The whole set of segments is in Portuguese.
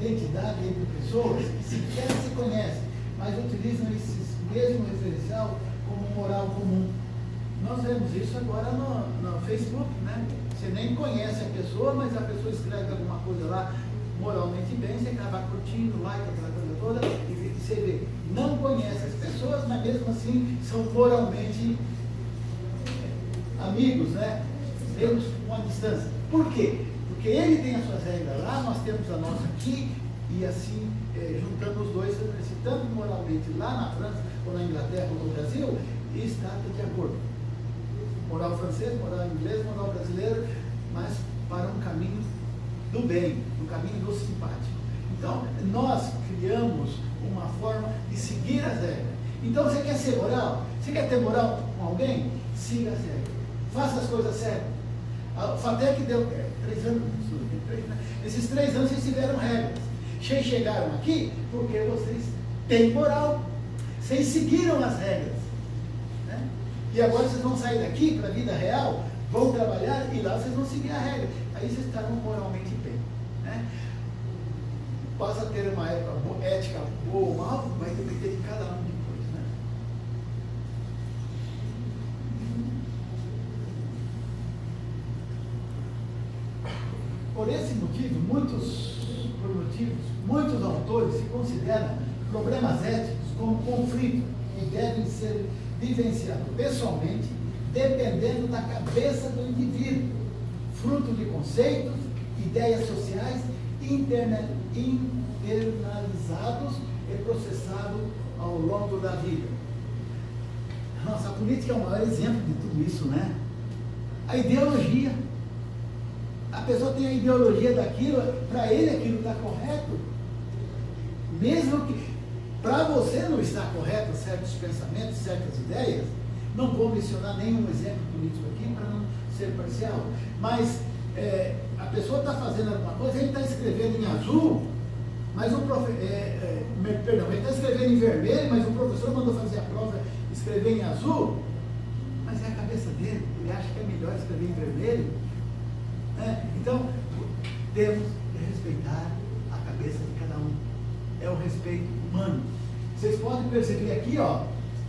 identidade entre pessoas que sequer se conhecem, mas utilizam esse mesmo referencial como moral comum. Nós vemos isso agora no Facebook, né? Você nem conhece a pessoa, mas a pessoa escreve alguma coisa lá moralmente bem, você acaba curtindo, like, aquela coisa toda, e você vê, não conhece as pessoas, mas mesmo assim são moralmente amigos, né? Mesmo com a distância. Por quê? Porque ele tem as suas regras lá, nós temos a nossa aqui, e assim, juntando os dois, tanto moralmente lá na França, ou na Inglaterra, ou no Brasil, e está de acordo. Moral francês, moral inglês, moral brasileiro, mas para um caminho do bem, no caminho do simpático. Então, nós criamos uma forma de seguir as regras. Então, você quer ser moral? Você quer ter moral com alguém? Siga as regras. Faça as coisas certas. O FATEC deu 3 anos, esses 3 anos vocês tiveram regras. Vocês chegaram aqui porque vocês têm moral. Vocês seguiram as regras. Né? E agora vocês vão sair daqui para a vida real, vão trabalhar e lá vocês vão seguir a regra. Aí vocês estarão moralmente bem. Né? Passa a ter uma ética boa ou mal, vai depender de cada um depois. Né? Por esse motivo, muitos autores se consideram problemas éticos como conflitos que devem ser vivenciados pessoalmente, dependendo da cabeça do indivíduo, fruto de conceitos, ideias sociais internalizados e processados ao longo da vida. Nossa, a política é o maior exemplo de tudo isso, né? A ideologia. A pessoa tem a ideologia daquilo, para ele aquilo está correto. Mesmo que para você não está correto certos pensamentos, certas ideias, não vou mencionar nenhum exemplo político aqui para não ser parcial, mas a pessoa está fazendo alguma coisa, ele está escrevendo em azul, mas ele está escrevendo em vermelho, mas o professor mandou fazer a prova escrever em azul, mas é a cabeça dele, ele acha que é melhor escrever em vermelho. Então, temos que respeitar a cabeça de cada um. É o respeito humano. Vocês podem perceber aqui, ó,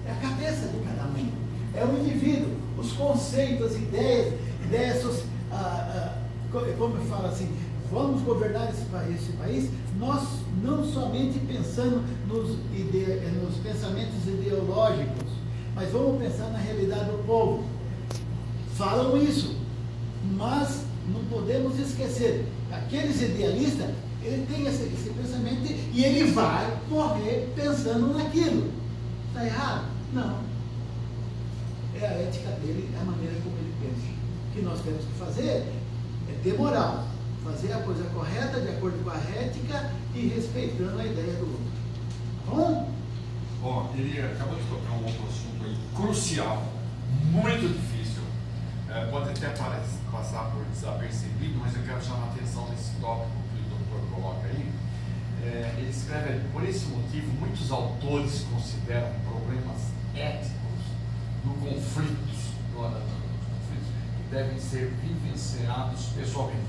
é a cabeça de cada um. É o indivíduo, os conceitos, as ideias como eu falo assim, vamos governar esse país, nós não somente pensando nos pensamentos ideológicos, mas vamos pensar na realidade do povo. Falam isso, mas não podemos esquecer, aqueles idealistas, ele tem esse pensamento e ele vai morrer pensando naquilo. Está errado? Não. É a ética dele, é a maneira como ele pensa. O que nós temos que fazer é ter moral, fazer a coisa correta, de acordo com a ética e respeitando a ideia do outro. Tá bom? Ó, ele acabou de tocar um outro assunto aí, crucial, muito difícil. Pode até passar por desapercebido, mas eu quero chamar a atenção nesse tópico que o doutor coloca aí. Ele escreve ali, por esse motivo, muitos autores consideram problemas éticos no conflitos que devem ser vivenciados pessoalmente.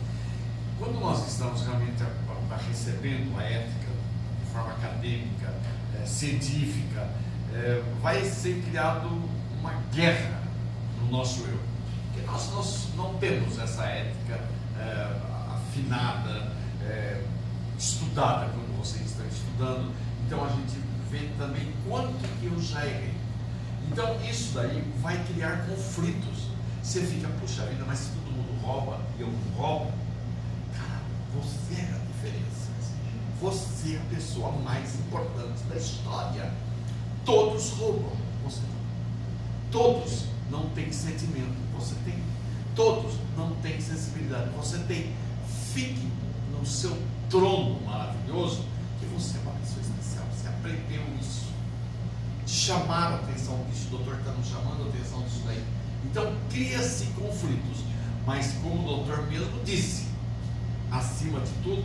Quando nós estamos realmente recebendo a ética de forma acadêmica, científica, vai ser criado uma guerra no nosso eu. Porque nós não temos essa ética afinada, estudada, quando vocês estão estudando. Então a gente vê também quanto que eu já errei. Então isso daí vai criar conflitos. Você fica, puxa vida, mas se todo mundo rouba e eu não roubo, cara, você é a diferença. Você é a pessoa mais importante da história. Todos roubam, você não. Todos não têm sentimento, você tem. Todos não têm sensibilidade, você tem. Fique no seu trono maravilhoso, que você é uma pessoa especial, você aprendeu isso. Chamar a atenção disso, o doutor está nos chamando a atenção disso daí. Então, cria-se conflitos, mas como o doutor mesmo disse, acima de tudo,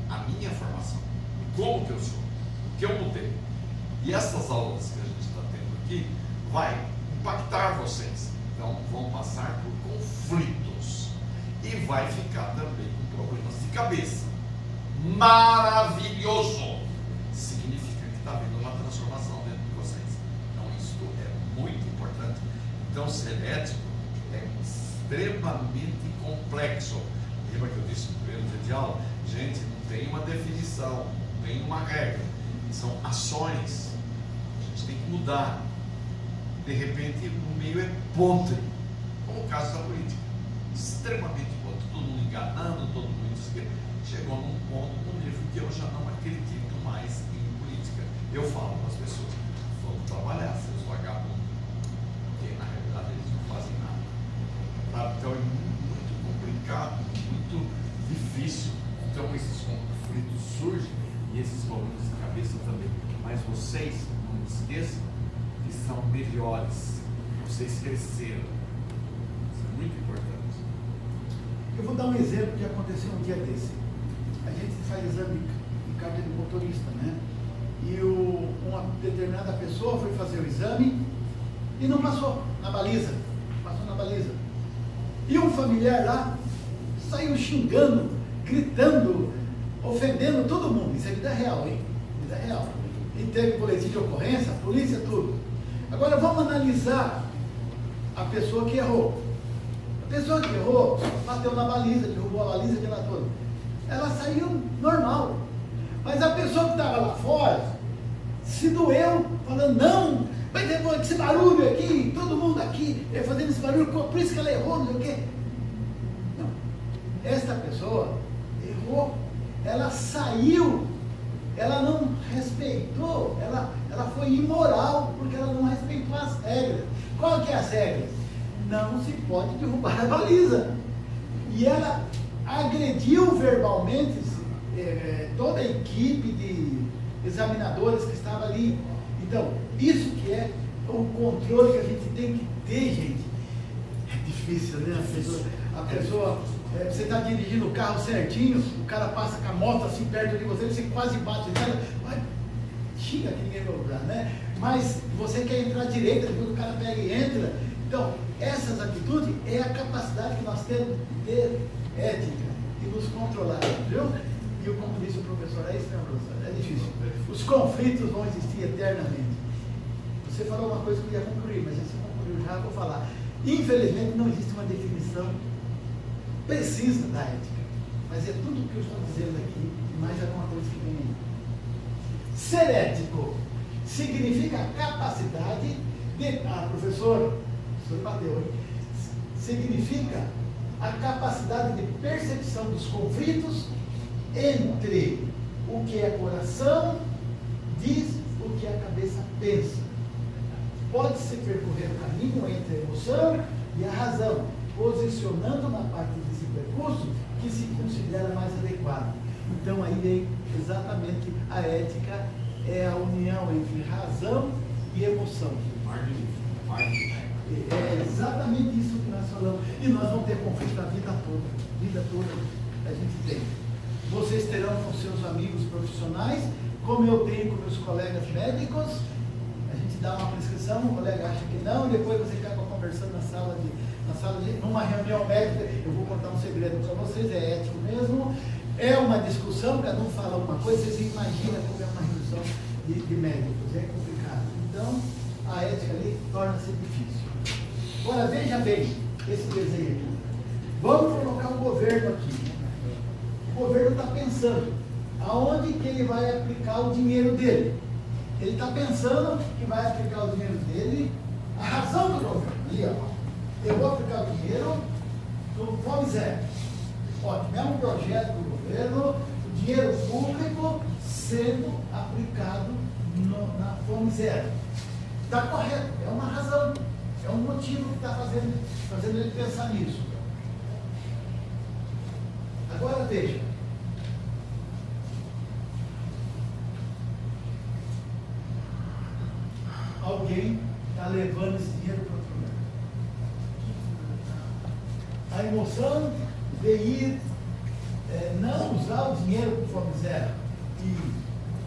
a minha formação, como que eu sou, o que eu mudei. E essas aulas que a gente está tendo aqui, vai impactar vocês. Então, vão passar por conflitos e vai ficar também com problemas de cabeça. maravilhoso. Significa que está havendo uma transformação dentro de vocês. Então isso é muito importante. Então ser ético é extremamente complexo. Lembra que eu disse no primeiro dia de aula? Gente, não tem uma definição, não tem uma regra. São ações. A gente tem que mudar. De repente o meio é podre, como o caso da política. Extremamente podre. Todo mundo enganando, todo mundo chegou num ponto no nível que eu já não acredito mais em política. Eu falo para as pessoas, vamos trabalhar, seus vagabundos, porque na realidade eles não fazem nada. Tá? Então é muito complicado, muito difícil. Então esses conflitos surgem e esses problemas de cabeça também. Mas vocês não esqueçam que são melhores. Vocês cresceram. Isso é muito importante. Eu vou dar um exemplo que aconteceu um dia desse. A gente faz exame de carta de motorista, né? E uma determinada pessoa foi fazer o exame e não passou na baliza. Passou na baliza. E um familiar lá saiu xingando, gritando, ofendendo todo mundo. Isso é vida real, hein? Vida real. E teve boletim de ocorrência, polícia, tudo. Agora vamos analisar a pessoa que errou. A pessoa que errou, bateu na baliza, derrubou a baliza, aquela toda. Ela saiu normal. Mas a pessoa que estava lá fora se doeu, falando, não, vai ter esse barulho aqui, todo mundo aqui fazendo esse barulho, por isso que ela errou, não sei o quê. Não. Esta pessoa errou, ela saiu, ela não respeitou, ela foi imoral, porque ela não respeitou as regras. Qual que é as regras? Não se pode derrubar a baliza. E ela agrediu verbalmente toda a equipe de examinadores que estava ali. Então, isso que é o controle que a gente tem que ter, gente. É difícil, né? A pessoa você está dirigindo o carro certinho, o cara passa com a moto assim perto de você, você quase bate nela, xinga que ninguém vai usar, né? Mas você quer entrar à direita, depois o cara pega e entra. Então, essas atitudes é a capacidade que nós temos de ter ética e nos controlar, viu? E como disse o professor, é isso mesmo, professor, é difícil. Os conflitos vão existir eternamente. Você falou uma coisa que eu ia concluir, mas se concluiu já, vou falar. Infelizmente não existe uma definição precisa da ética, mas é tudo o que eu estou dizendo aqui, e mais alguma coisa que vem aí. Ser ético significa a capacidade de... professor bateu, hein? Significa a capacidade de percepção dos conflitos entre o que é coração diz o que a cabeça pensa. Pode-se percorrer o caminho entre a emoção e a razão, posicionando na parte desse percurso que se considera mais adequada. Então aí vem exatamente a ética, é a união entre razão e emoção. É exatamente isso que nós falamos. E nós vamos ter conflito a vida toda a gente tem. Vocês terão com seus amigos profissionais, como eu tenho com meus colegas médicos. A gente dá uma prescrição, o colega acha que não, e depois você acaba conversando numa reunião médica. Eu vou contar um segredo para vocês, é ético mesmo. É uma discussão, cada um fala uma coisa, vocês imaginam como é uma reunião de médicos, é complicado. Então, a ética ali torna-se difícil. Agora, veja bem esse desenho aqui. Vamos colocar o governo aqui. O governo está pensando aonde que ele vai aplicar o dinheiro dele. Ele está pensando que vai aplicar o dinheiro dele, a razão do governo. Ali, ó. Eu vou aplicar o dinheiro no Fome Zero. Ótimo, é um projeto do governo, o dinheiro público sendo aplicado na Fome Zero. Está correto, é uma razão, é um motivo que está fazendo ele pensar nisso. Agora veja. Alguém está levando esse dinheiro para outro lugar. A emoção de ir, não usar o dinheiro para o Fome Zero. E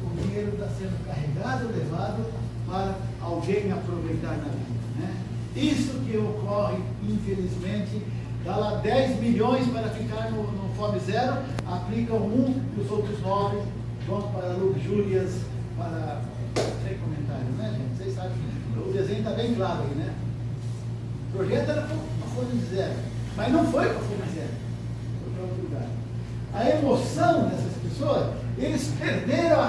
o dinheiro está sendo carregado, levado para alguém aproveitar na vida, né? Isso que ocorre, infelizmente, dá lá 10 milhões para ficar no Fome Zero, aplicam 1 e os outros 9 vão para luxúrias, para... Sem comentário, né, gente? Vocês sabem, o desenho está bem claro aí, né? O projeto era para a Fome Zero, mas não foi para a Fome Zero, foi para outro lugar. A emoção dessas pessoas, eles perderam a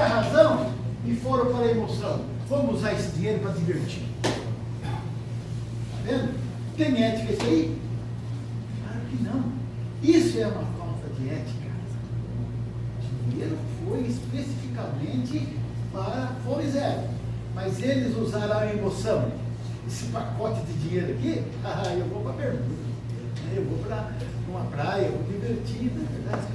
razão e foram para a emoção. Vamos usar esse dinheiro para divertir. Está vendo? Tem ética isso aí? Claro que não. Isso é uma falta de ética. O dinheiro foi especificamente para Fome Zero, mas eles usaram a emoção. Esse pacote de dinheiro aqui, eu vou para Bermuda, eu vou para uma praia, eu vou divertir, não é verdade?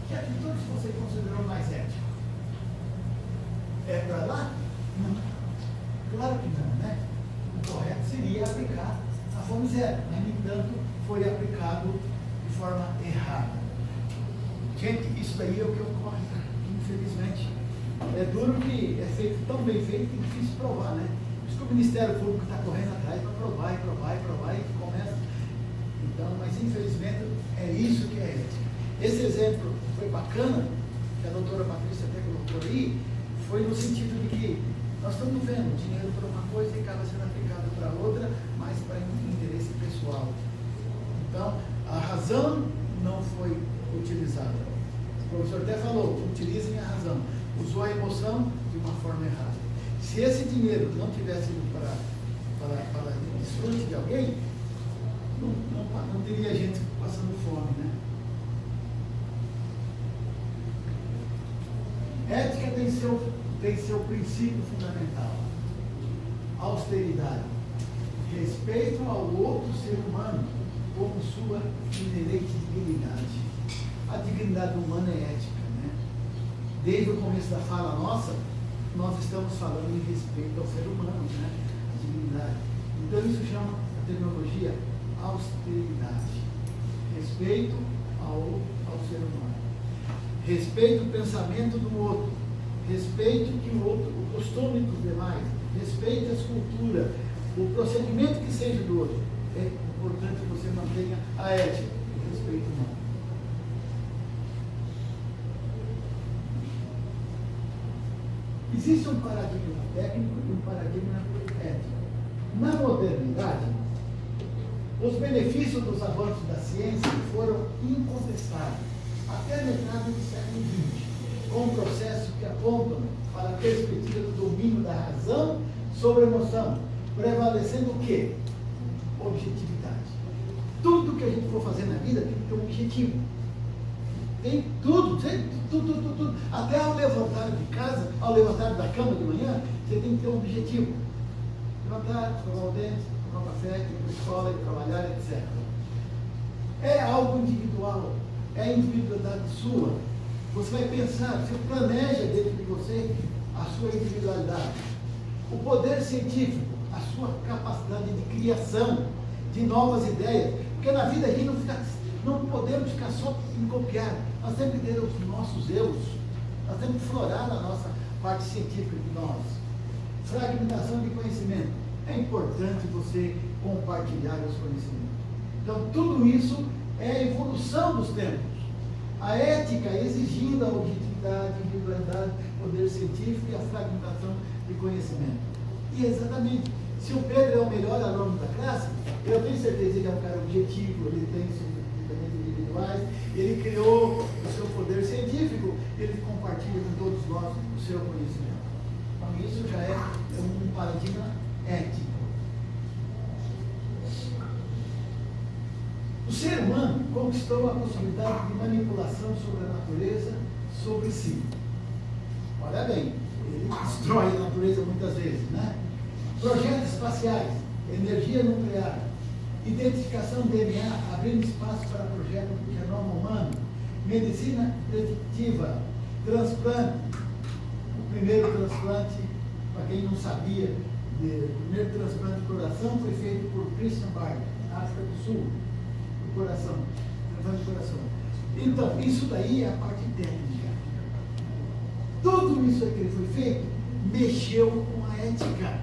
Que atitude você considerou mais ética? É para lá? Não. Claro que não, né? O correto seria aplicar a Fome Zero, mas, no entanto, foi aplicado de forma errada. Gente, isso daí é o que ocorre, infelizmente. É duro que é feito tão bem feito que é difícil provar, né? Por isso que o Ministério Público está correndo atrás para provar e começa. Então, mas infelizmente é isso que é ética. Esse exemplo foi bacana, que a doutora Patrícia até colocou aí, foi no sentido de que nós estamos vendo dinheiro para uma coisa e acaba sendo aplicado para outra, mas para interesse pessoal. Então, a razão não foi utilizada. O professor até falou, utilizem a razão. Usou a emoção de uma forma errada. Se esse dinheiro não tivesse ido para desfrute de alguém, não teria gente passando fome, né? Ética tem seu princípio fundamental. Austeridade. Respeito ao outro ser humano como sua inerente dignidade. A dignidade humana é ética, né? Desde o começo da fala nossa, nós estamos falando em respeito ao ser humano, né? A dignidade. Então isso chama a terminologia austeridade. Respeito ao ser humano. Respeito o pensamento do outro, respeite o costume dos demais, respeite as culturas, o procedimento que seja do outro. É importante que você mantenha a ética, o respeito humano. Existe um paradigma técnico e um paradigma ético. Na modernidade, os benefícios dos avanços da ciência foram incontestáveis. Até a metade do século XX, com um processo que apontam para a perspectiva do domínio da razão sobre a emoção, prevalecendo o quê? Objetividade. Tudo que a gente for fazer na vida tem que ter um objetivo. Tem tudo. Até ao levantar de casa, ao levantar da cama de manhã, você tem que ter um objetivo. Levantar, escovar o dente, tomar café, ir para a escola, ir trabalhar, etc. É algo individual. É a individualidade sua. Você vai pensar, você planeja dentro de você a sua individualidade. O poder científico, a sua capacidade de criação de novas ideias. Porque na vida a gente não podemos ficar só em copiar. Nós temos que ter os nossos eus. Nós temos que florar na nossa parte científica de nós. Fragmentação de conhecimento. É importante você compartilhar os conhecimentos. Então, tudo isso é a evolução dos tempos. A ética exigindo a objetividade, a individualidade, poder científico e a fragmentação de conhecimento. E exatamente, se o Pedro é o melhor aluno da classe, eu tenho certeza que ele é um cara objetivo, ele tem seus comportamentos individuais, ele criou o seu poder científico, ele compartilha com todos nós o seu conhecimento. Então isso já é um paradigma ético. O ser humano conquistou a possibilidade de manipulação sobre a natureza, sobre si. Olha bem, ele destrói a natureza muitas vezes, né? Projetos espaciais, energia nuclear, identificação de DNA, abrindo espaço para projetos do genoma humano, medicina preditiva, transplante. O primeiro transplante, para quem não sabia, o primeiro transplante de coração foi feito por Christian Barker, na África do Sul. Coração. faz o coração. Então, isso daí é a parte técnica. Tudo isso que ele foi feito mexeu com a ética,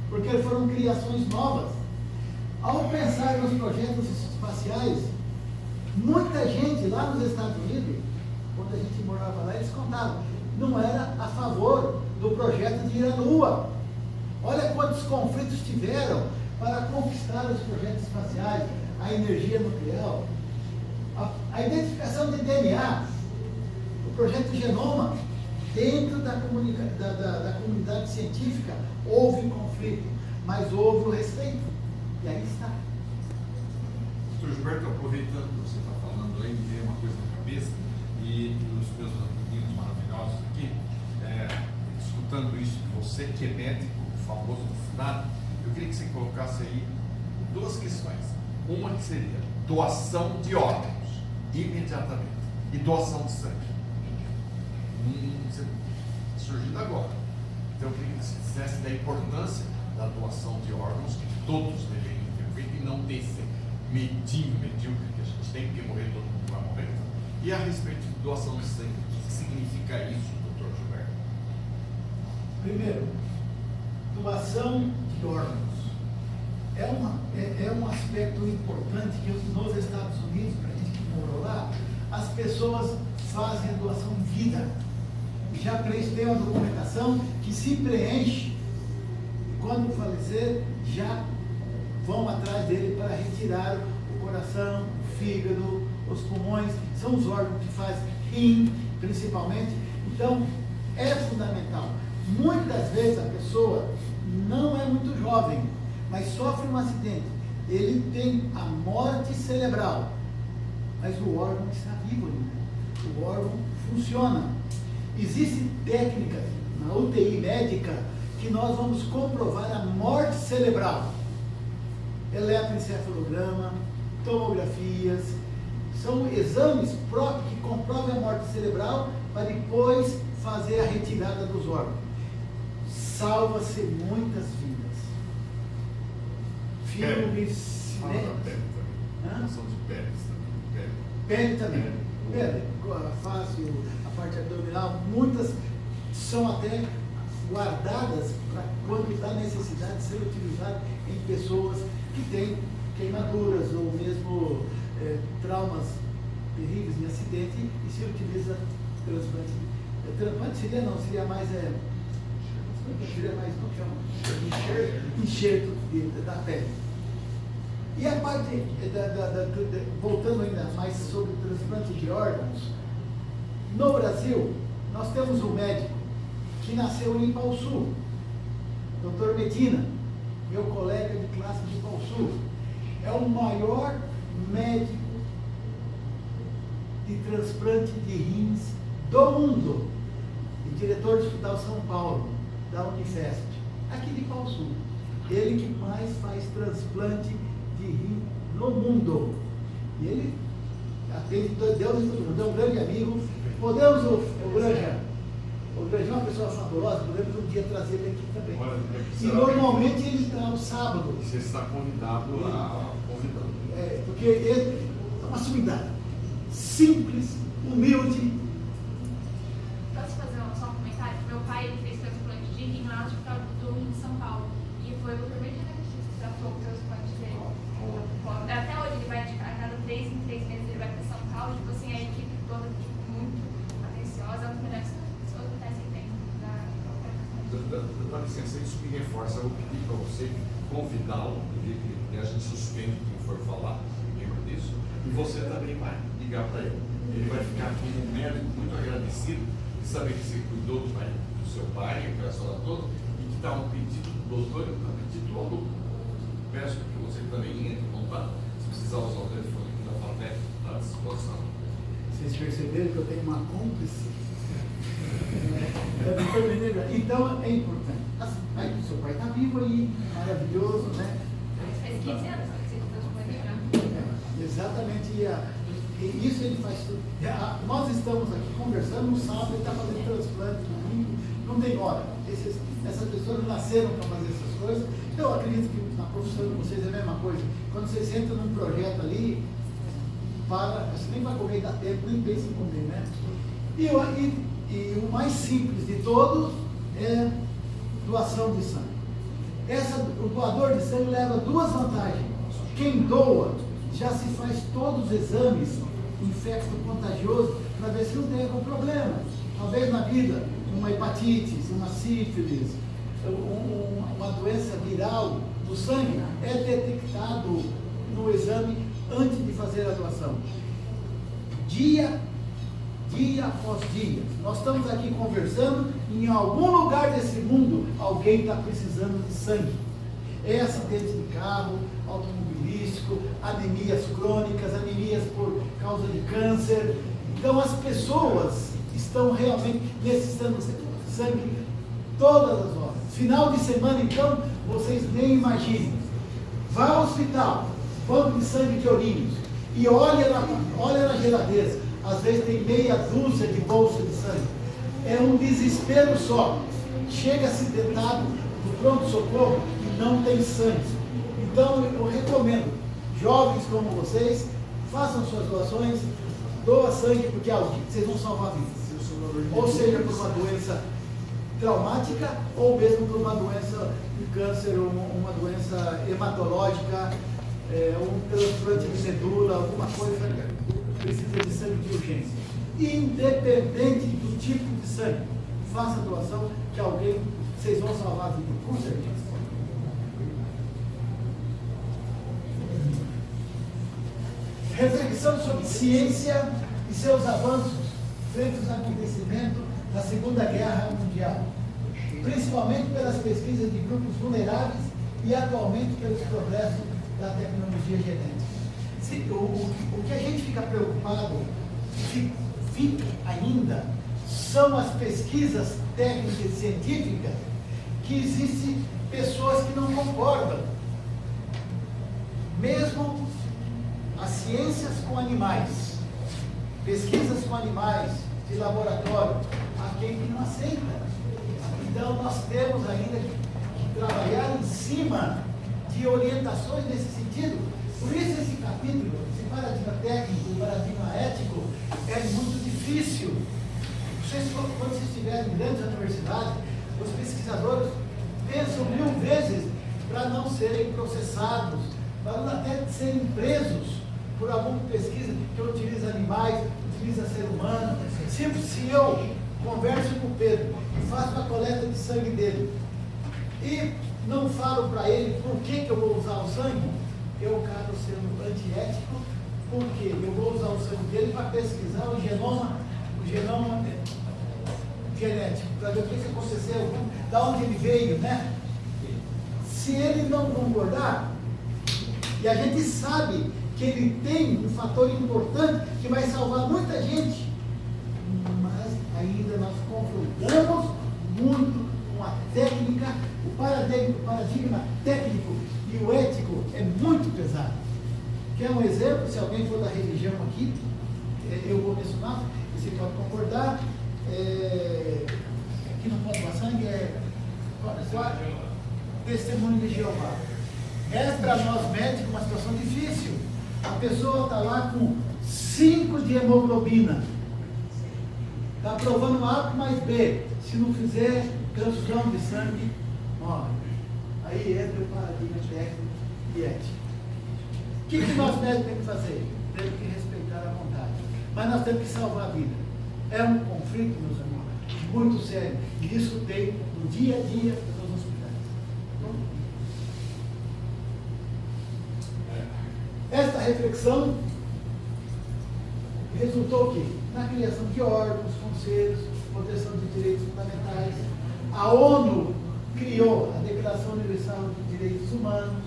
porque foram criações novas. Ao pensar nos projetos espaciais, muita gente lá nos Estados Unidos, quando a gente morava lá, eles contavam, não era a favor do projeto de ir à Lua. Olha quantos conflitos tiveram para conquistar os projetos espaciais, a energia nuclear, a identificação de DNA, o projeto Genoma. Dentro da comunidade científica houve conflito, mas houve o respeito. E aí está. Doutor Gilberto, aproveitando que você está falando aí, me veio uma coisa na cabeça, e os meus amiguinhos maravilhosos aqui, escutando isso de você, que é médico, famoso da cidade, eu queria que você colocasse aí duas questões. Uma que seria doação de órgãos, imediatamente, e doação de sangue. Surgindo agora. Então eu queria que você dissesse da importância da doação de órgãos, que todos deveriam ter feito, e não ter esse medinho medíocre que a gente tem, porque morrer todo mundo vai morrer. E a respeito de doação de sangue, o que significa isso, doutor Gilberto? Primeiro, doação de órgãos é um aspecto importante que nos Estados Unidos, para a gente que morou lá, as pessoas fazem a doação de vida. Já tem uma documentação que se preenche e quando falecer já vão atrás dele para retirar o coração, o fígado, os pulmões, são os órgãos que fazem rim, principalmente. Então é fundamental. Muitas vezes a pessoa não é muito jovem, mas sofre um acidente, ele tem a morte cerebral, mas o órgão está vivo ainda, o órgão funciona. Existem técnicas na UTI médica que nós vamos comprovar a morte cerebral. Eletroencefalograma, tomografias, são exames próprios que comprovam a morte cerebral para depois fazer a retirada dos órgãos. Salva-se muitas vidas. Filmes, cinemas. Doação de peles também. Pele também. Pele, a face, a parte abdominal, muitas são até guardadas para quando dá necessidade de ser utilizado em pessoas que têm queimaduras ou mesmo traumas terríveis em acidente e se utiliza transplante. Transplante seria mais como chama? Enxerto da pele. E a parte, voltando ainda mais sobre o transplante de órgãos, no Brasil, nós temos um médico que nasceu em Ipauçu, Dr. Medina, meu colega de classe de Ipauçu, é o maior médico de transplante de rins do mundo, e diretor do Hospital São Paulo, da Unifesp, aqui de Ipauçu. Ele que mais faz transplante de rim no mundo. E ele atende Deus e todo mundo. É um grande amigo. Podemos, o Granja é uma pessoa fabulosa, podemos um dia trazer ele aqui também. E normalmente ele está no sábado. Você está convidado a convidar. Porque ele é uma sumidade. Simples, humilde. Posso fazer só um comentário? Meu pai fez transplante de rim lá no Hospital do Rim de São Paulo. E foi o primeiro dia que tratou o transplante dele. Até hoje ele vai, a cada 3 em 3 meses ele vai para São Paulo. Tipo assim, a equipe toda muito atenciosa, é um dos melhores hospitais que tem. Dá licença, isso me reforça. Eu vou pedir para você convidá-lo, e a gente suspende quem for falar, lembra disso, e você também vai ligar para ele. Ele vai ficar como um médico muito agradecido de saber que você cuidou do seu pai, aquela história toda, e que está um pedido do doutor e um pedido do aluno. Peço que você também entre em contato, se precisar usar o telefone aqui da FATEC, está à disposição. Vocês perceberam que eu tenho uma cúmplice? Então é importante. Aí o seu pai está vivo aí, maravilhoso, né? Faz 15 anos que você transplante. Exatamente. E isso ele faz tudo. Nós estamos aqui conversando, no sábado ele está fazendo transplante, no domingo, não tem hora. Essas pessoas nasceram para fazer essas coisas. Então eu acredito que na profissão de vocês é a mesma coisa. Quando vocês entram num projeto ali, você nem vai comer, dá tempo, nem pensa em comer, né? E o mais simples de todos é doação de sangue. O doador de sangue leva duas vantagens. Quem doa já se faz todos os exames infecto-contagioso para ver se não tem algum problema. Talvez na vida, uma hepatite, uma sífilis, uma doença viral do sangue é detectado no exame antes de fazer a doação. Dia após dia. Nós estamos aqui conversando, em algum lugar desse mundo, alguém está precisando de sangue. É acidente de carro, automobilístico, anemias crônicas, anemias por causa de câncer. Então as pessoas estão realmente necessitando de sangue todas as horas. Final de semana, então, vocês nem imaginem. Vá ao hospital, banco de sangue de Ourinhos, e olha na geladeira. Às vezes tem meia dúzia de bolsas de sangue. É um desespero só. Chega-se deitado no pronto-socorro e não tem sangue. Então eu recomendo, jovens como vocês, façam suas doações, doa sangue, porque vocês vão salvar vidas. Ou seja, por uma doença traumática, ou mesmo por uma doença de câncer, uma doença hematológica, um transplante de medula, alguma coisa precisa de sangue de urgência. Independente do tipo de sangue, faça a doação, que vocês vão salvar a vida, com certeza. Reflexão sobre ciência e seus avanços frente aos acontecimentos da Segunda Guerra Mundial, principalmente pelas pesquisas de grupos vulneráveis e atualmente pelos progressos da tecnologia genética. O que a gente fica preocupado, fica ainda, são as pesquisas técnicas e científicas que existem pessoas que não concordam. Mesmo as ciências com animais, pesquisas com animais de laboratório, há quem que não aceita. Então nós temos ainda que trabalhar em cima de orientações nesse sentido. Por isso esse capítulo, esse paradigma técnico, paradigma ético, é muito difícil. Quando vocês estiverem em grandes universidades, os pesquisadores pensam 1000 vezes para não serem processados, para não até serem presos por alguma pesquisa que utiliza animais, utiliza ser humano. Sempre se eu converso com o Pedro e faço a coleta de sangue dele e não falo para ele por que eu vou usar o sangue, eu acabo sendo antiético, porque eu vou usar o sangue dele para pesquisar o genoma genético, para ver o que aconteceu, da onde ele veio, né? Se ele não concordar, e a gente sabe que ele tem um fator importante que vai salvar muita gente, mas ainda nós confrontamos muito com a técnica, o paradigma técnico e o ético é muito pesado. Quer um exemplo? Se alguém for da religião aqui, eu vou mencionar, você pode concordar, aqui não pode doar sangue, testemunho de Jeová. É para nós médicos uma situação difícil. A pessoa está lá com 5 de hemoglobina, está provando A mais B, se não fizer transfusão de sangue, morre. Aí entra o paradigma técnico e ético. O que nós médicos temos que fazer? Temos que respeitar a vontade, mas nós temos que salvar a vida. É um conflito, meus amigos, muito sério, e isso tem no dia a dia dos hospitais. Esta reflexão resultou que, na criação de órgãos, conselhos, proteção de direitos fundamentais, a ONU criou a Declaração Universal de Direitos Humanos,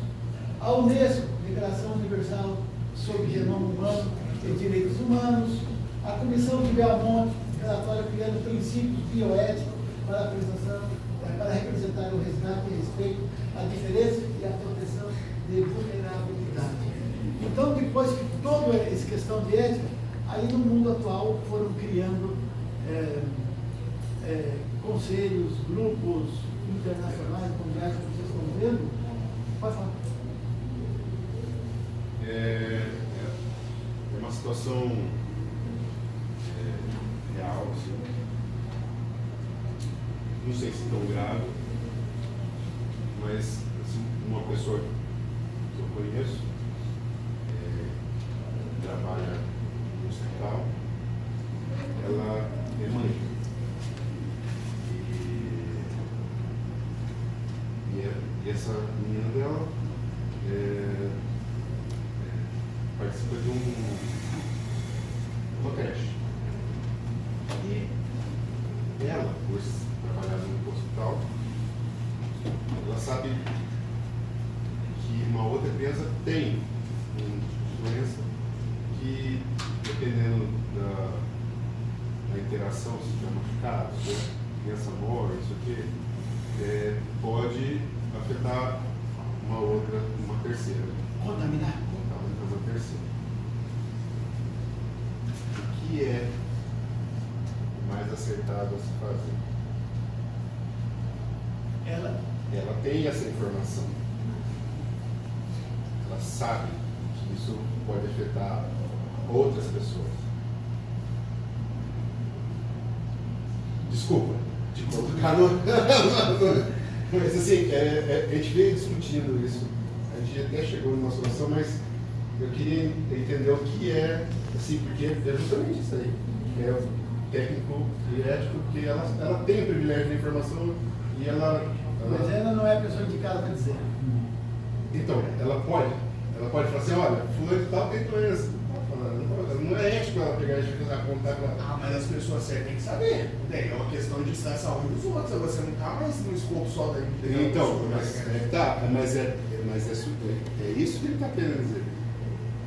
a Unesco, Declaração Universal sobre o Genoma Humano e Direitos Humanos, a Comissão de Belmonte, relatório criando princípios bioéticos para representar o resgate e respeito à diferença e à proteção de vulnerabilidade. Então, depois que toda essa questão de ética, aí no mundo atual foram criando conselhos, grupos internacionais, congressos, que vocês estão vendo. Pode falar. É uma situação real, assim. Não sei se tão grave, mas assim, uma pessoa que eu conheço trabalha no hospital, ela é mãe. E essa menina dela participa de uma creche. E ela, por trabalhar no hospital, ela sabe que uma outra criança tem uma doença que, dependendo da interação, se tiver machucado, se a criança morre, isso aqui, pode afetar uma terceira. Contaminar. Uma terceira. O que é mais acertado a se fazer? Ela tem essa informação. Ela sabe que isso pode afetar outras pessoas. Desculpa, de colocar no... Mas assim, a gente veio discutindo isso. A gente até chegou numa solução, mas eu queria entender o que é, assim, porque é justamente isso aí. É o técnico e ético, porque ela tem o privilégio da informação e Mas ela não é a pessoa indicada para dizer. Então, ela pode falar assim, olha, fulano e tal tem doença. Não é ético ela pegar e apontar para ela. Mas as pessoas certas têm que saber. É uma questão de estar saúde dos outros. Você não está mais no escopo só da Então, mas é isso que ele está querendo dizer.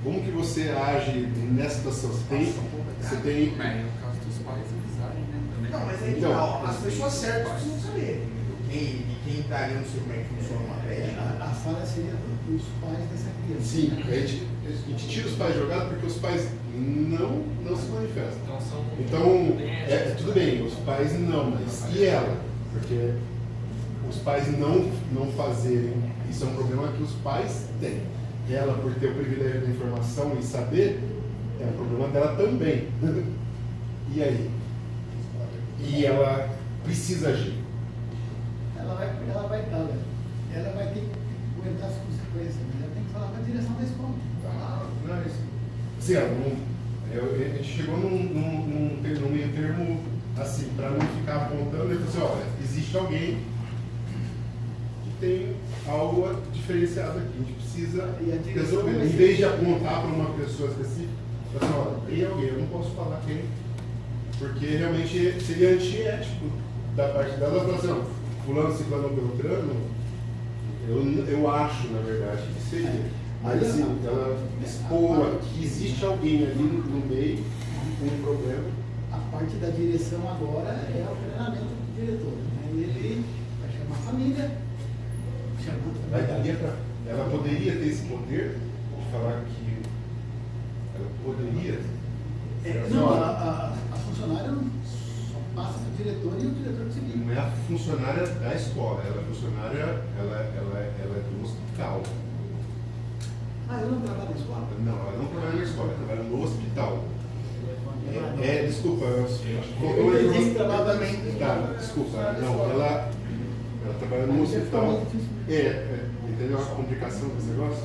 Como que você age nessa situação? Você tem... Bem, no caso dos pais avisarem, né? Também. Não, mas aí Então, as pessoas certas precisam saber. Quem está ali, não sei como é que funciona uma creche. A falha seria dos pais dessa criança. Sim, a gente tira os pais jogados porque os pais não se manifestam. Então, tudo bem, os pais não, mas e ela? Porque os pais não fazerem, isso é um problema que os pais têm. Ela, por ter o privilégio da informação e saber, é um problema dela também. E aí? E ela precisa agir. Ela vai ter que aguentar as consequências, mas ela tem que falar para a direção da escola. Não é isso. Assim, a gente chegou num meio termo assim, para não ficar apontando e falar assim, olha, existe alguém que tem algo diferenciado aqui, a gente precisa resolver. Em vez de apontar para uma pessoa específica, falar assim, olha, tem alguém, eu não posso falar quem, porque realmente seria antiético da parte dela falar assim, não, fulano, ciclano, beltrano, eu acho, na verdade, que seria. Mas assim, ela expor que existe alguém ali no meio com um problema. A parte da direção agora é o treinamento do diretor. Né? Ele vai chamar a família, Ela poderia ter esse poder de falar que ela poderia. Não, a funcionária só passa para o diretor e o diretor decidir. Não é a funcionária da escola, ela é funcionária, ela é do hospital. Eu não trabalho na escola? Não, ela não trabalha na escola, ela trabalha no hospital. Desculpa, eu entendi que trabalha também. Tá, desculpa, não, ela trabalha no hospital. Entendeu a complicação desse negócio?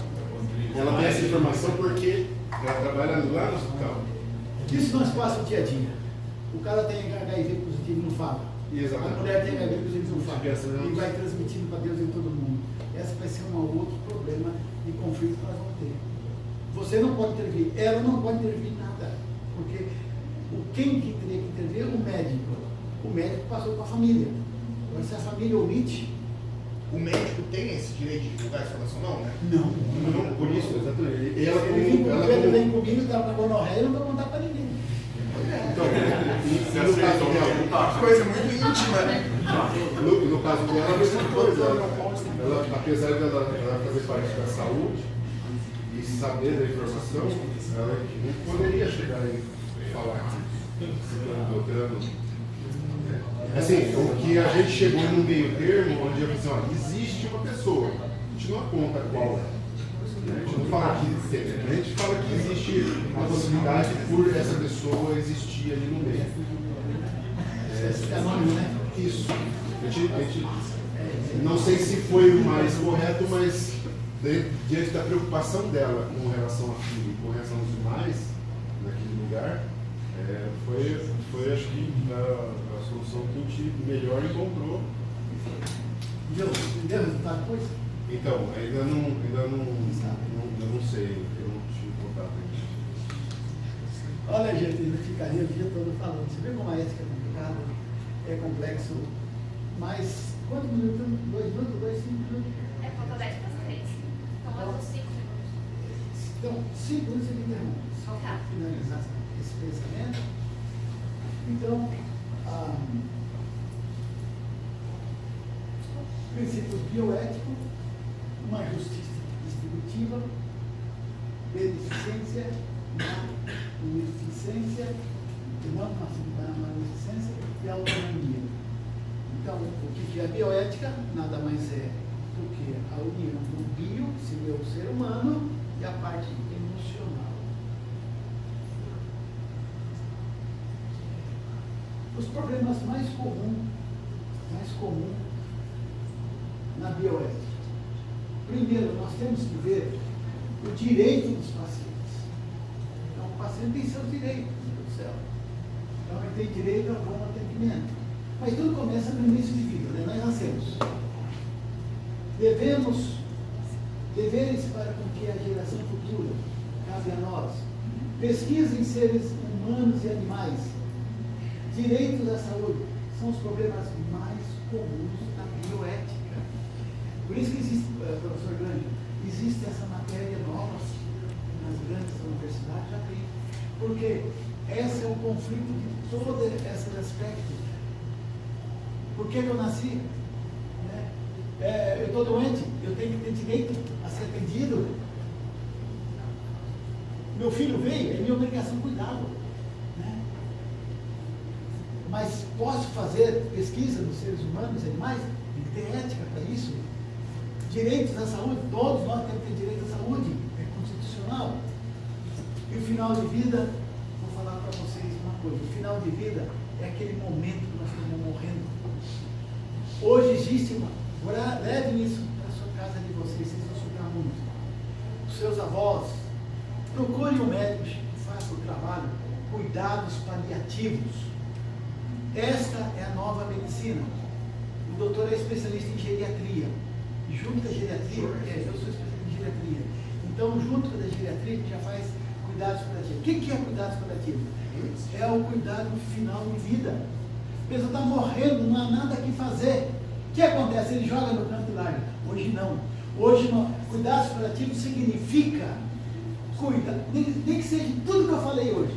Ela tem essa informação porque ela trabalha lá no hospital. Isso nós passa o dia a dia. O cara tem HIV positivo e não fala. Exatamente. A mulher tem HIV positivo e não fala. E vai transmitindo para Deus e todo mundo. Esse vai ser um outro problema de conflito que nós vamos ter. Você não pode intervir, ela não pode intervir em nada. Porque quem que teria que intervir? O médico. O médico passou para a família. Agora, se a família omite. O médico tem esse direito de divulgar essa informação, não, né? Não, por isso, exatamente. Ele vem comigo, está na gonorreia e não vai contar para ninguém. Então, no caso dela, Coisa muito íntima, né? no caso dela, a mesma coisa. Ela, apesar de ela fazer parte da saúde e saber da informação, ela não poderia chegar e falar que assim, o que a gente chegou no meio termo, onde eu disse, existe uma pessoa, a gente não aponta qual é. A gente fala que existe uma possibilidade por essa pessoa existir ali no meio. É anônimo, né? Isso. A gente não sei se foi o mais correto, mas diante da preocupação dela com relação a filho, com relação aos demais naquele lugar, foi acho que a solução que a gente melhor encontrou. Deu resultado depois? Então, ainda não sei, eu não tive contato ainda. Olha, gente, ainda ficaria o dia todo falando. Você vê como a ética é complicada, é complexo, mas quantos minutos? 2 minutos, 2, 5 minutos? É, falta 10 para as 3. Então, mais uns 5 minutos. Então, 5 minutos você me interrompe, só para Tá. finalizar esse pensamento. Então, princípios bioéticos, uma justiça distributiva, beneficência, beneficência, não maledicência e autonomia. Então, o que é bioética? Nada mais é do que a união do bio, seria o ser humano, e a parte emocional. Os problemas mais comuns na bioética. Primeiro, nós temos que ver o direito dos pacientes. Então, o paciente tem seus direitos, meu Deus do céu. Então, ele tem direito a bom atendimento. Mas tudo começa no início de vida, né? Nós nascemos. Deveres para com que a geração futura cabe a nós. Pesquisa em seres humanos e animais. Direitos à saúde são os problemas mais comuns da bioética. Por isso que existe, professor Grande, existe essa matéria nova nas grandes universidades, já tem. Porque esse é o conflito de todos esses aspectos. Por que eu nasci? Eu estou doente, eu tenho que ter direito a ser atendido. Meu filho veio, é minha obrigação cuidá-lo. Né? Mas posso fazer pesquisa nos seres humanos e animais? Tem que ter ética para isso. Direitos à saúde, todos nós temos que ter direito à saúde, é constitucional. E o final de vida, vou falar para vocês uma coisa, o final de vida é aquele momento que nós estamos morrendo. Hoje existe levem isso para a sua casa de vocês vão estudar muito. Os seus avós, procure um médico que faça o trabalho, cuidados paliativos. Esta é a nova medicina. O doutor é especialista em geriatria. E junto da geriatria, eu sou especialista em geriatria. Então, junto da geriatria, a gente já faz cuidados paliativos. O que é cuidados paliativos? É o cuidado final de vida. A pessoa está morrendo, não há nada que fazer. O que acontece? Ele joga no canto e larga. Hoje não. Hoje, cuidados paliativos significa cuida, nem que seja tudo que eu falei hoje.